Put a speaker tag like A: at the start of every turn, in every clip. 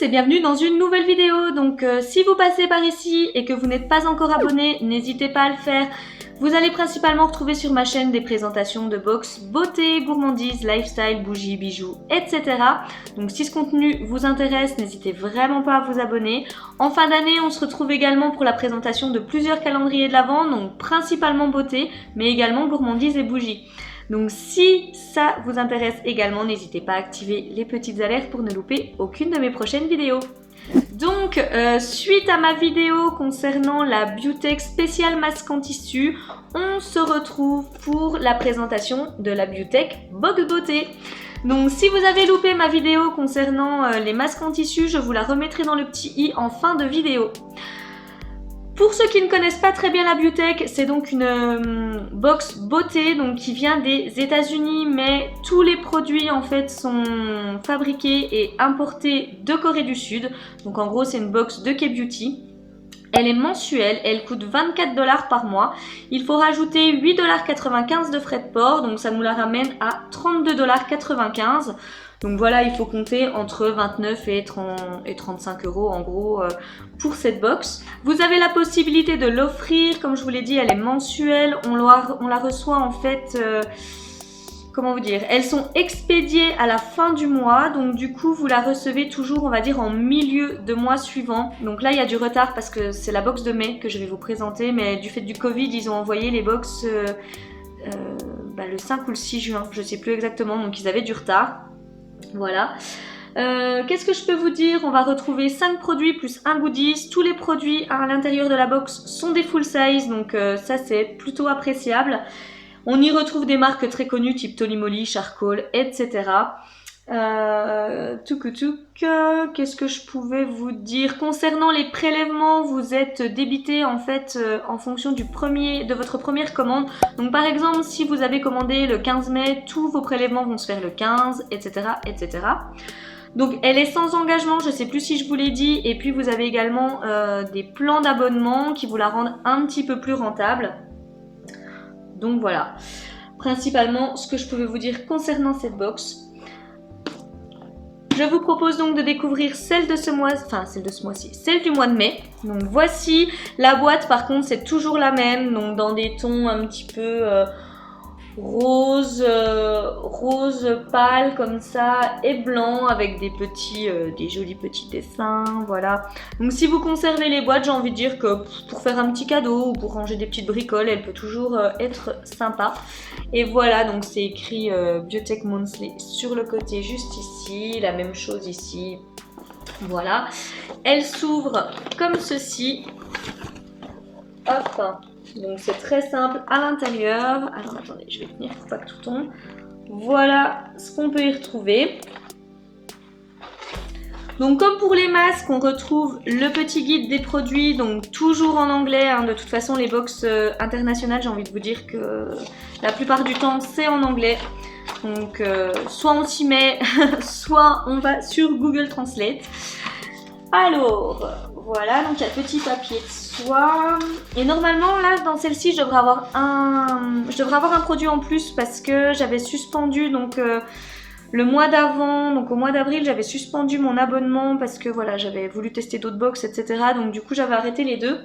A: tous et bienvenue dans une nouvelle vidéo. Donc si vous passez par ici et que vous n'êtes pas encore abonné, n'hésitez pas à le faire. Vous allez principalement retrouver sur ma chaîne des présentations de box beauté, gourmandise, lifestyle, bougies, bijoux, etc. Donc si ce contenu vous intéresse, n'hésitez vraiment pas à vous abonner. En fin d'année, on se retrouve également pour la présentation de plusieurs calendriers de l'Avent, donc principalement beauté, mais également gourmandise et bougies. Donc si ça vous intéresse également, n'hésitez pas à activer les petites alertes pour ne louper aucune de mes prochaines vidéos. Donc suite à ma vidéo concernant la Beautech spéciale masque en tissu, on se retrouve pour la présentation de la Beautech Box Beauté. Donc si vous avez loupé ma vidéo concernant les masques en tissu, je vous la remettrai dans le petit i en fin de vidéo. Pour ceux qui ne connaissent pas très bien la Beautech, c'est donc une box beauté donc qui vient des États-Unis, mais tous les produits en fait sont fabriqués et importés de Corée du Sud. Donc en gros, c'est une box de K-Beauty. Elle est mensuelle, elle coûte 24 $ par mois. Il faut rajouter 8,95 $ de frais de port, donc ça nous la ramène à 32,95 $. Donc voilà, il faut compter entre 29 et 35 € en gros pour cette box. Vous avez la possibilité de l'offrir, comme je vous l'ai dit, elle est mensuelle. On la reçoit en fait, comment vous dire, elles sont expédiées à la fin du mois. Donc du coup, vous la recevez toujours, on va dire, en milieu de mois suivant. Donc là, il y a du retard parce que c'est la box de mai que je vais vous présenter. Mais du fait du Covid, ils ont envoyé les box le 5 ou le 6 juin, je ne sais plus exactement. Donc ils avaient du retard. Voilà. Qu'est-ce que je peux vous dire? On va retrouver 5 produits plus un goodies. Tous les produits à l'intérieur de la box sont des full size, donc ça c'est plutôt appréciable. On y retrouve des marques très connues type Tolly, Charcoal, etc. Qu'est-ce que je pouvais vous dire? Concernant les prélèvements, vous êtes débité en fait en fonction de votre première commande. Donc par exemple, si vous avez commandé le 15 mai, tous vos prélèvements vont se faire le 15, etc., etc. Donc elle est sans engagement, je ne sais plus si je vous l'ai dit. Et puis vous avez également des plans d'abonnement qui vous la rendent un petit peu plus rentable. Donc voilà, principalement ce que je pouvais vous dire concernant cette box. Je vous propose donc de découvrir celle du mois de mai. Donc voici la boîte, par contre c'est toujours la même, donc dans des tons un petit peu rose pâle comme ça et blanc avec des jolis petits dessins, voilà. Donc si vous conservez les boîtes, j'ai envie de dire que pour faire un petit cadeau ou pour ranger des petites bricoles, elle peut toujours être sympa. Et voilà, donc c'est écrit Beautech Monthly sur le côté juste ici, la même chose ici. Voilà, elle s'ouvre comme ceci. Hop. Donc c'est très simple à l'intérieur. Alors attendez, je vais tenir pour pas que tout tombe. Voilà ce qu'on peut y retrouver. Donc comme pour les masques, on retrouve le petit guide des produits, donc toujours en anglais. Hein. De toute façon, les box internationales, j'ai envie de vous dire que la plupart du temps, c'est en anglais. Donc soit on s'y met, soit on va sur Google Translate. Alors, voilà, donc il y a le petit papier de soie. Et normalement, là, dans celle-ci, je devrais avoir un produit en plus parce que j'avais suspendu, donc le mois d'avant, donc au mois d'avril, j'avais suspendu mon abonnement parce que voilà, j'avais voulu tester d'autres box, etc. Donc du coup, j'avais arrêté les deux.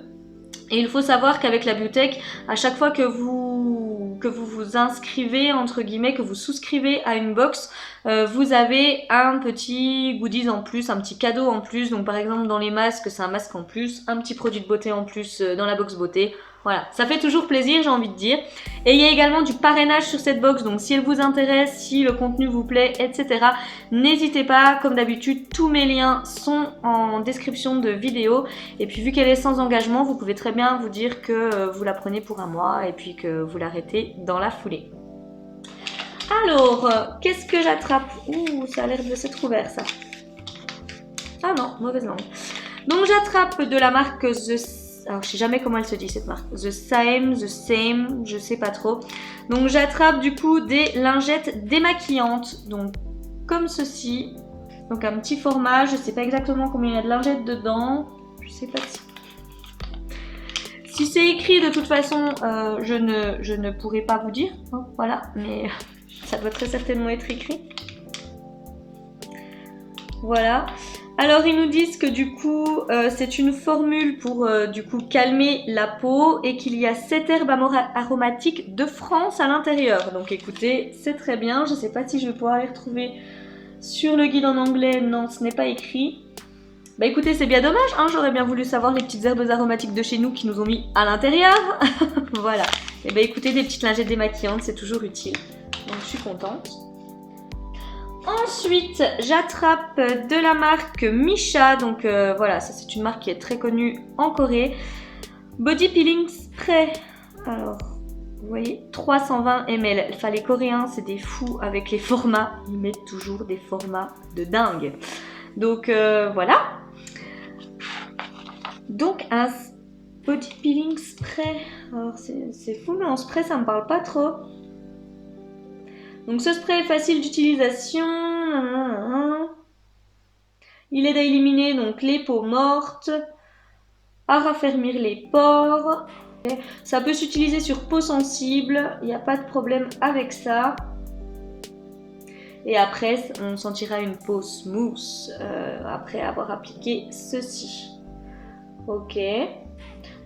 A: Et il faut savoir qu'avec la Beautech, à chaque fois que vous vous inscrivez, entre guillemets, que vous souscrivez à une box, vous avez un petit goodies en plus, un petit cadeau en plus. Donc par exemple dans les masques, c'est un masque en plus, un petit produit de beauté en plus dans la box beauté. Voilà, ça fait toujours plaisir, j'ai envie de dire. Et il y a également du parrainage sur cette box, donc si elle vous intéresse, si le contenu vous plaît, etc. N'hésitez pas, comme d'habitude, tous mes liens sont en description de vidéo. Et puis vu qu'elle est sans engagement, vous pouvez très bien vous dire que vous la prenez pour un mois et puis que vous l'arrêtez dans la foulée. Alors, qu'est-ce que j'attrape? Ouh, ça a l'air de s'être ouvert ça. Ah non, mauvaise langue. Donc j'attrape de la marque alors je sais jamais comment elle se dit cette marque. The Same, je sais pas trop. Donc j'attrape du coup des lingettes démaquillantes. Donc comme ceci. Donc un petit format, je sais pas exactement combien il y a de lingettes dedans. Je sais pas si c'est écrit de toute façon, je ne pourrai pas vous dire. Hein, voilà, mais ça doit très certainement être écrit. Voilà. Alors ils nous disent que du coup c'est une formule pour du coup calmer la peau et qu'il y a 7 herbes aromatiques de France à l'intérieur. Donc écoutez, c'est très bien. Je sais pas si je vais pouvoir les retrouver sur le guide en anglais. Non, ce n'est pas écrit. Bah écoutez, c'est bien dommage, hein, j'aurais bien voulu savoir les petites herbes aromatiques de chez nous qui nous ont mis à l'intérieur. Voilà. Et bah écoutez, des petites lingettes démaquillantes, c'est toujours utile. Donc je suis contente. Ensuite, j'attrape de la marque Misha. Donc voilà, ça c'est une marque qui est très connue en Corée. Body Peeling Spray. Alors, vous voyez, 320 ml. Enfin, les Coréens, c'est des fous avec les formats. Ils mettent toujours des formats de dingue. Donc voilà. Donc un body peeling spray. Alors c'est fou, mais en spray ça me parle pas trop. Donc ce spray est facile d'utilisation. Il aide à éliminer donc les peaux mortes, à raffermir les pores. Ça peut s'utiliser sur peau sensible, il n'y a pas de problème avec ça. Et après, on sentira une peau smooth après avoir appliqué ceci. Ok.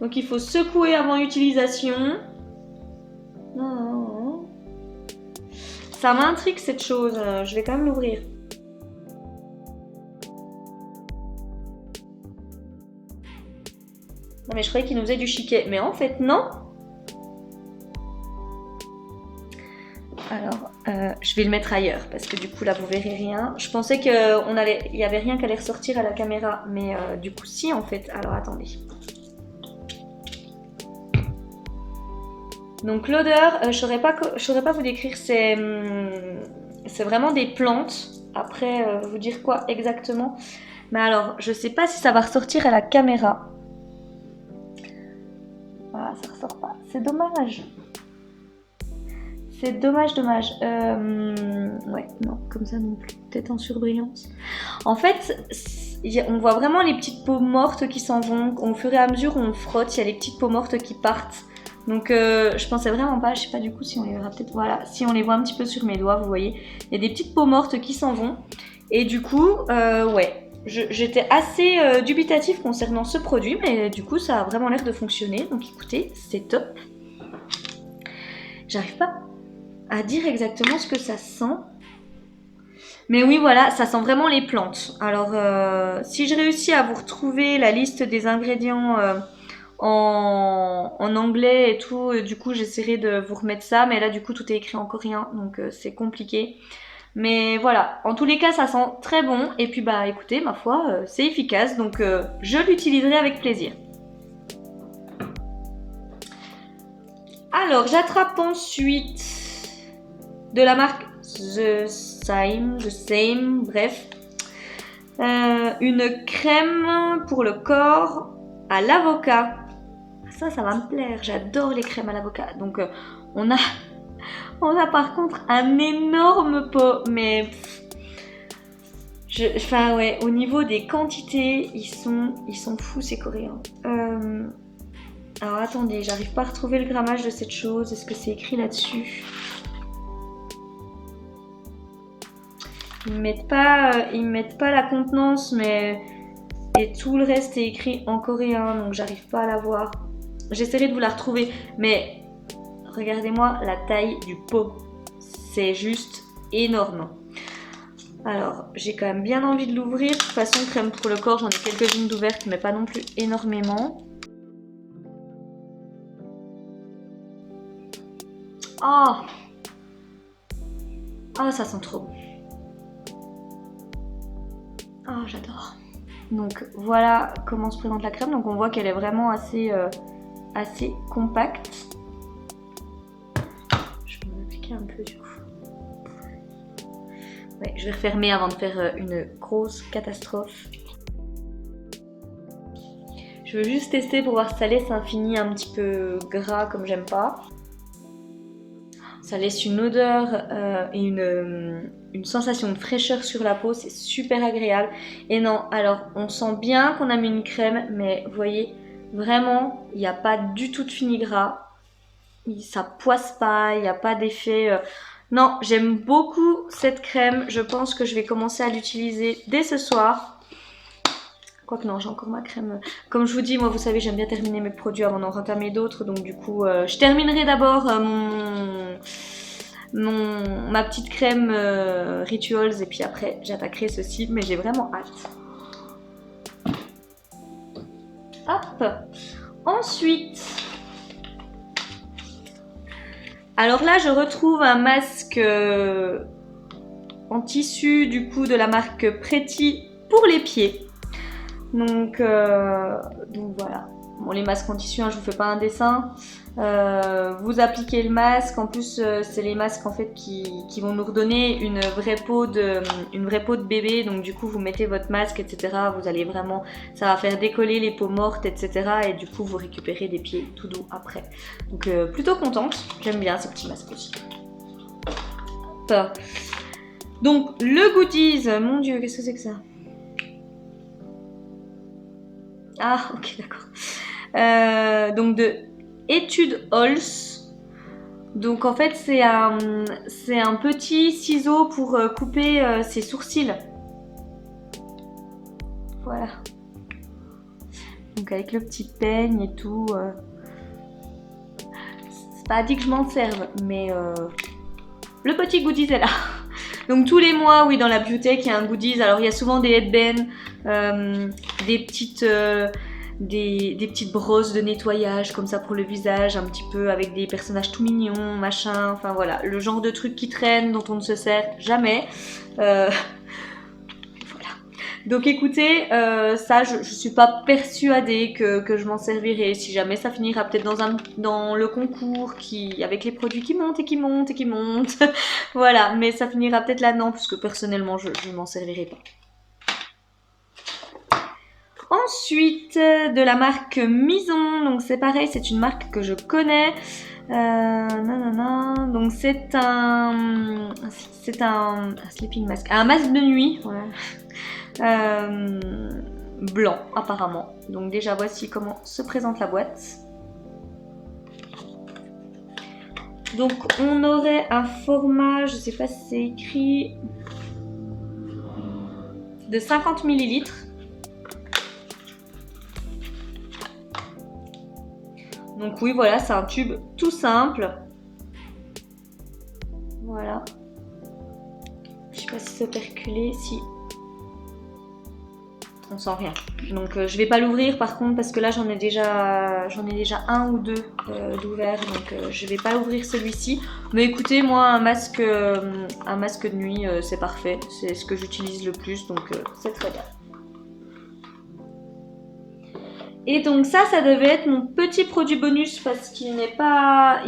A: Donc il faut secouer avant utilisation. Ça m'intrigue cette chose. Je vais quand même l'ouvrir. Non mais je croyais qu'il nous faisait du chiquet. Mais en fait non. Alors, je vais le mettre ailleurs parce que du coup là vous verrez rien. Je pensais qu'il y avait rien qui allait ressortir à la caméra, mais du coup si en fait. Alors attendez. Donc l'odeur, je saurais pas vous décrire. C'est vraiment des plantes. Après, vous dire quoi exactement. Mais alors, je sais pas si ça va ressortir à la caméra. Voilà, ça ressort pas. C'est dommage. C'est dommage. Ouais, non, comme ça non plus. Peut-être en surbrillance. En fait, on voit vraiment les petites peaux mortes qui s'en vont. Au fur et à mesure où on frotte, il y a les petites peaux mortes qui partent. Donc je pensais vraiment pas, je sais pas du coup si on les verra peut-être, voilà, si on les voit un petit peu sur mes doigts, vous voyez. Il y a des petites peaux mortes qui s'en vont. Et du coup, ouais, j'étais assez dubitative concernant ce produit, mais du coup ça a vraiment l'air de fonctionner. Donc écoutez, c'est top. J'arrive pas à dire exactement ce que ça sent. Mais oui, voilà, ça sent vraiment les plantes. Alors, si je réussis à vous retrouver la liste des ingrédients en anglais et tout, du coup, j'essaierai de vous remettre ça. Mais là, du coup, tout est écrit en coréen, donc c'est compliqué. Mais voilà, en tous les cas, ça sent très bon. Et puis, bah, écoutez, ma foi, c'est efficace. Donc, je l'utiliserai avec plaisir. Alors, j'attrape ensuite de la marque The Same, bref. Une crème pour le corps à l'avocat. Ça va me plaire. J'adore les crèmes à l'avocat. Donc, on a par contre un énorme pot. Mais, enfin, ouais, au niveau des quantités, ils sont fous ces Coréens. Alors, attendez, j'arrive pas à retrouver le grammage de cette chose. Est-ce que c'est écrit là-dessus ? Ils mettent pas la contenance, mais et tout le reste est écrit en coréen, donc j'arrive pas à la voir. J'essaierai de vous la retrouver, mais regardez-moi la taille du pot, c'est juste énorme. Alors, j'ai quand même bien envie de l'ouvrir. De toute façon, crème pour le corps, j'en ai quelques-unes d'ouvertes, mais pas non plus énormément. Ah, ça sent trop bon. Ah, j'adore. Donc voilà comment se présente la crème. Donc on voit qu'elle est vraiment assez compacte. Je vais m'appliquer un peu du coup. Ouais, je vais refermer avant de faire une grosse catastrophe. Je veux juste tester pour voir si ça laisse un fini un petit peu gras comme j'aime pas. Ça laisse une odeur et une sensation de fraîcheur sur la peau, c'est super agréable. Et non, alors on sent bien qu'on a mis une crème, mais vous voyez, vraiment, il n'y a pas du tout de fini gras. Ça poisse pas, il n'y a pas d'effet... Non, j'aime beaucoup cette crème, je pense que je vais commencer à l'utiliser dès ce soir. Quoique non, j'ai encore ma crème. Comme je vous dis, moi vous savez, j'aime bien terminer mes produits avant d'en rentamer d'autres. Donc du coup, je terminerai d'abord ma petite crème Rituals et puis après j'attaquerai ceci. Mais j'ai vraiment hâte. Hop. Ensuite, alors là je retrouve un masque en tissu du coup de la marque Pretty pour les pieds. Donc voilà. Bon, les masques en tissu, hein, je vous fais pas un dessin. Vous appliquez le masque. En plus, c'est les masques en fait qui vont nous redonner une vraie peau de bébé. Donc du coup, vous mettez votre masque, etc. Vous allez vraiment, ça va faire décoller les peaux mortes, etc. Et du coup, vous récupérez des pieds tout doux après. Donc plutôt contente. J'aime bien ces petits masques aussi. Donc le goodies, mon Dieu, qu'est-ce que c'est que ça? Ah, ok, d'accord. Donc de Etude Halls. Donc en fait, c'est un petit ciseau pour couper ses sourcils. Voilà. Donc avec le petit peigne et tout. C'est pas dit que je m'en serve, mais le petit goodies est là. Donc tous les mois, oui, dans la bibliothèque, il y a un goodies. Alors il y a souvent des headbands, des petites brosses de nettoyage comme ça pour le visage, un petit peu avec des personnages tout mignons, machin. Enfin voilà, le genre de truc qui traîne, dont on ne se sert jamais. Voilà. Donc écoutez, ça je suis pas persuadée que je m'en servirai. Si jamais ça finira peut-être dans le concours avec les produits qui montent et qui montent et qui montent. Voilà, mais ça finira peut-être là-dedans parce que personnellement je m'en servirai pas. Ensuite, de la marque Mison, donc c'est pareil, c'est une marque que je connais. Donc c'est un sleeping mask, un masque de nuit, voilà. Blanc apparemment. Donc déjà voici comment se présente la boîte. Donc on aurait un format, je sais pas si c'est écrit, de 50 ml. Donc oui, voilà, c'est un tube tout simple. Voilà. Je sais pas si c'est perculé, si. On sent rien. Donc je vais pas l'ouvrir par contre parce que là j'en ai déjà un ou deux d'ouvert, donc je vais pas ouvrir celui-ci. Mais écoutez, moi un masque de nuit c'est parfait, c'est ce que j'utilise le plus, donc c'est très bien. Et donc ça devait être mon petit produit bonus parce qu'il n'est pas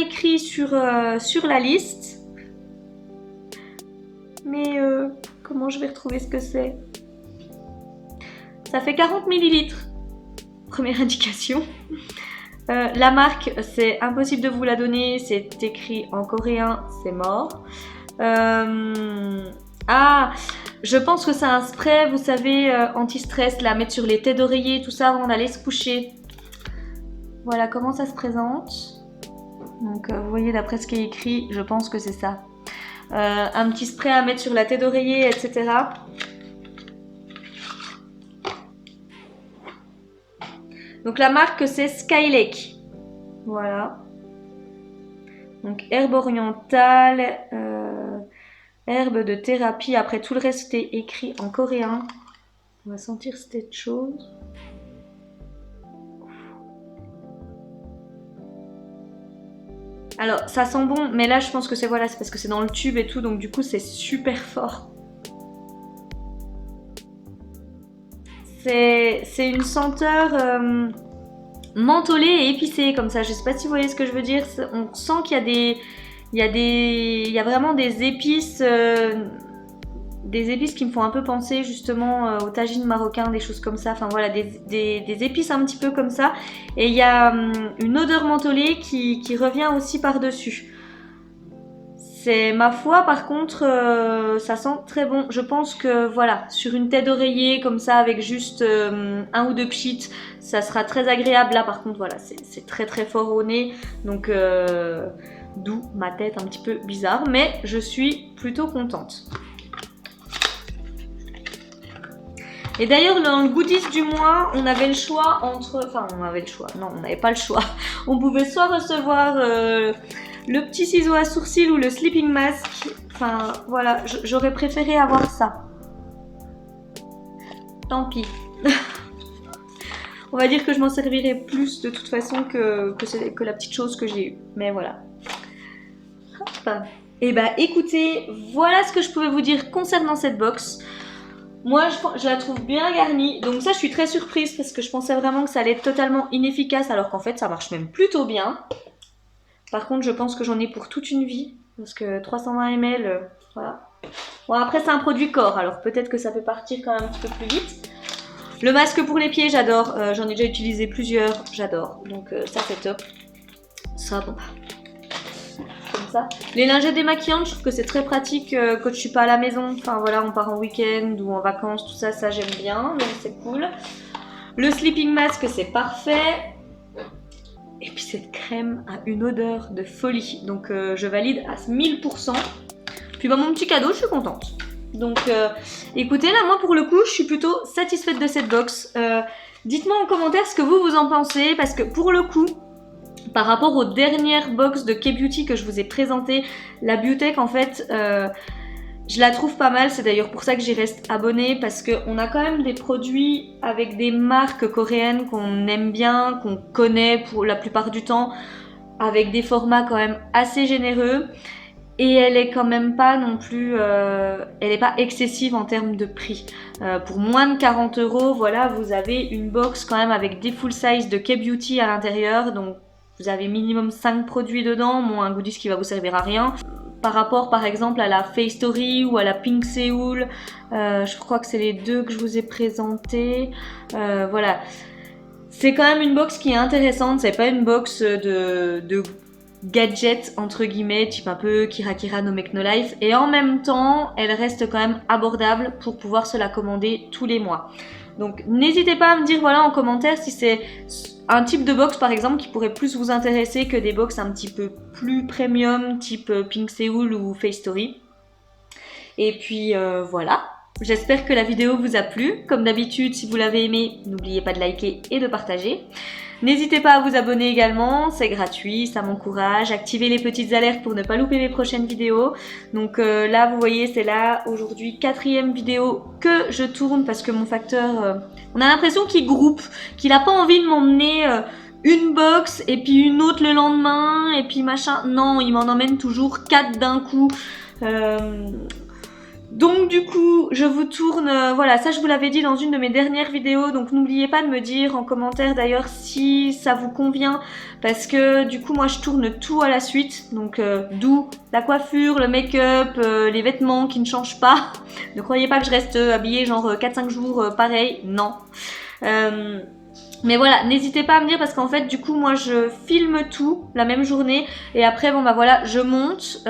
A: écrit sur la liste. Mais comment je vais retrouver ce que c'est? Ça fait 40 ml. Première indication. La marque, c'est impossible de vous la donner. C'est écrit en coréen, c'est mort. Ah, je pense que c'est un spray, vous savez, anti-stress, là, mettre sur les têtes d'oreiller, tout ça avant d'aller se coucher. Voilà comment ça se présente. Donc, vous voyez, d'après ce qui est écrit, je pense que c'est ça. Un petit spray à mettre sur la tête d'oreiller, etc. Donc la marque c'est Skylake. Voilà. Donc herbe orientale, herbe de thérapie. Après tout le reste est écrit en coréen. On va sentir cette chose. Alors ça sent bon, mais là je pense que c'est parce que c'est dans le tube et tout, donc du coup c'est super fort. C'est une senteur mentholée et épicée comme ça. Je sais pas si vous voyez ce que je veux dire. On sent qu'il y a vraiment des épices qui me font un peu penser justement aux tagines marocains, des choses comme ça. Enfin voilà, des épices un petit peu comme ça. Et il y a une odeur mentholée qui revient aussi par-dessus. C'est ma foi, par contre, ça sent très bon. Je pense que voilà, sur une tête d'oreiller comme ça, avec juste un ou deux pchits, ça sera très agréable. Là, par contre, voilà, c'est très très fort au nez, donc d'où ma tête un petit peu bizarre, mais je suis plutôt contente. Et d'ailleurs, dans le goodies du mois, on avait le choix entre... Enfin, on avait le choix. Non, on n'avait pas le choix. On pouvait soit recevoir le petit ciseau à sourcils ou le sleeping mask. Enfin, voilà, j'aurais préféré avoir ça. Tant pis. On va dire que je m'en servirai plus de toute façon que la petite chose que j'ai eue. Mais voilà. Hop. Et bah écoutez, voilà ce que je pouvais vous dire concernant cette box. Moi, je la trouve bien garnie. Donc ça, je suis très surprise parce que je pensais vraiment que ça allait être totalement inefficace alors qu'en fait, ça marche même plutôt bien. Par contre, je pense que j'en ai pour toute une vie parce que 320 ml, voilà. Bon, après, c'est un produit corps, alors peut-être que ça peut partir quand même un petit peu plus vite. Le masque pour les pieds, j'adore. J'en ai déjà utilisé plusieurs, j'adore. Donc ça, c'est top. Ça, bon... Comme ça. Les lingettes démaquillantes, je trouve que c'est très pratique quand je suis pas à la maison. Enfin voilà, on part en week-end ou en vacances, tout ça, ça j'aime bien, donc c'est cool. Le sleeping mask, c'est parfait. Et puis cette crème a une odeur de folie, donc je valide à 1000%. Puis bah, mon petit cadeau, je suis contente. Donc écoutez, là moi pour le coup, je suis plutôt satisfaite de cette box. Dites-moi en commentaire ce que vous en pensez, parce que pour le coup, par rapport aux dernières box de K-Beauty que je vous ai présentées, la Beautech en fait, je la trouve pas mal. C'est d'ailleurs pour ça que j'y reste abonnée, parce qu'on a quand même des produits avec des marques coréennes qu'on aime bien, qu'on connaît pour la plupart du temps, avec des formats quand même assez généreux. Et elle est quand même pas non plus, elle est pas excessive en termes de prix. Pour moins de 40 €, voilà, vous avez une box quand même avec des full size de K-Beauty à l'intérieur, donc vous avez minimum 5 produits dedans, moins un goodies qui va vous servir à rien. Par rapport par exemple à la Face Story ou à la Pink Seoul, je crois que c'est les deux que je vous ai présentés. Voilà, c'est quand même une box qui est intéressante, c'est pas une box de gadget entre guillemets, type un peu Kira Kira No Make No Life, et en même temps elle reste quand même abordable pour pouvoir se la commander tous les mois. Donc n'hésitez pas à me dire voilà en commentaire si c'est un type de box par exemple qui pourrait plus vous intéresser que des box un petit peu plus premium type Pink Seoul ou Face Story. Et puis voilà, j'espère que la vidéo vous a plu. Comme d'habitude, si vous l'avez aimé, n'oubliez pas de liker et de partager. N'hésitez pas à vous abonner également, c'est gratuit, ça m'encourage. Activez les petites alertes pour ne pas louper mes prochaines vidéos. Donc là, vous voyez, c'est là aujourd'hui 4e vidéo que je tourne parce que mon facteur, on a l'impression qu'il groupe, qu'il n'a pas envie de m'emmener une box et puis une autre le lendemain et puis machin. Non, il m'en emmène toujours 4 d'un coup. Donc du coup, je vous tourne, voilà, ça je vous l'avais dit dans une de mes dernières vidéos, donc n'oubliez pas de me dire en commentaire d'ailleurs si ça vous convient, parce que du coup moi je tourne tout à la suite, donc d'où la coiffure, le make-up, les vêtements qui ne changent pas. Ne croyez pas que je reste habillée genre 4-5 jours pareil, non. Mais voilà, n'hésitez pas à me dire parce qu'en fait du coup moi je filme tout la même journée et après bon bah voilà je monte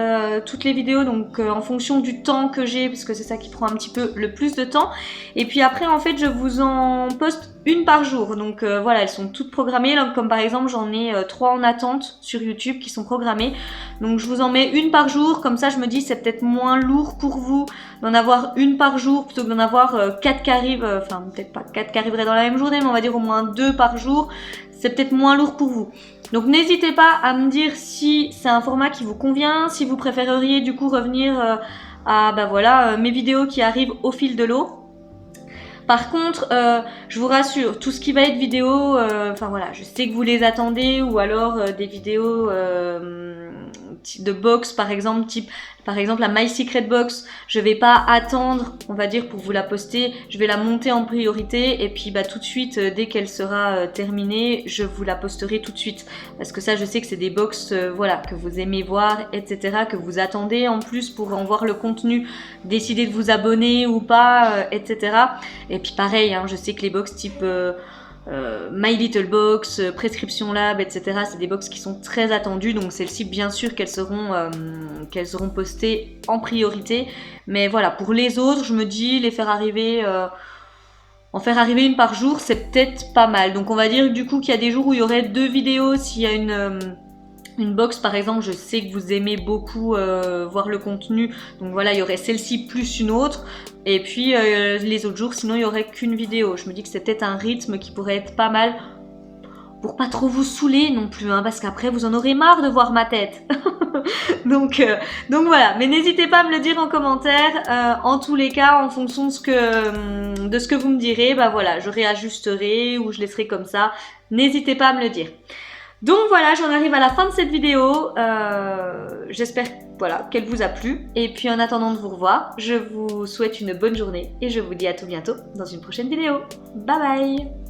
A: toutes les vidéos donc en fonction du temps que j'ai parce que c'est ça qui prend un petit peu le plus de temps et puis après en fait je vous en poste une par jour donc voilà elles sont toutes programmées donc, comme par exemple j'en ai 3 en attente sur YouTube qui sont programmées donc je vous en mets une par jour comme ça je me dis c'est peut-être moins lourd pour vous d'en avoir une par jour plutôt que d'en avoir 4 qui arrivent, enfin peut-être pas 4 qui arriveraient dans la même journée mais on va dire au moins 2 par jour, c'est peut-être moins lourd pour vous. Donc n'hésitez pas à me dire si c'est un format qui vous convient, si vous préféreriez du coup revenir à bah voilà, mes vidéos qui arrivent au fil de l'eau. Par contre, je vous rassure, tout ce qui va être vidéo, enfin voilà, je sais que vous les attendez ou alors des vidéos de box par exemple, type par exemple la My Secret Box, je vais pas attendre, on va dire, pour vous la poster, je vais la monter en priorité et puis bah tout de suite, dès qu'elle sera terminée, je vous la posterai tout de suite. Parce que ça, je sais que c'est des box, voilà, que vous aimez voir, etc., que vous attendez en plus pour en voir le contenu, décider de vous abonner ou pas, etc. Et puis pareil, hein, je sais que les box type My Little Box, Prescription Lab, etc. c'est des box qui sont très attendues, donc celles-ci bien sûr qu'elles seront postées en priorité. Mais voilà, pour les autres, je me dis les faire arriver, en faire arriver une par jour, c'est peut-être pas mal. Donc on va dire du coup qu'il y a des jours où il y aurait 2 vidéos s'il y a une box par exemple, je sais que vous aimez beaucoup voir le contenu, donc voilà, il y aurait celle-ci plus une autre, et puis les autres jours sinon il y aurait qu'une vidéo. Je me dis que c'est peut-être un rythme qui pourrait être pas mal pour pas trop vous saouler non plus, hein, parce qu'après vous en aurez marre de voir ma tête. donc voilà, mais n'hésitez pas à me le dire en commentaire. En tous les cas, en fonction de ce que vous me direz, bah voilà, je réajusterai ou je laisserai comme ça. N'hésitez pas à me le dire. Donc voilà, j'en arrive à la fin de cette vidéo. J'espère voilà, qu'elle vous a plu. Et puis en attendant de vous revoir, je vous souhaite une bonne journée et je vous dis à tout bientôt dans une prochaine vidéo. Bye bye!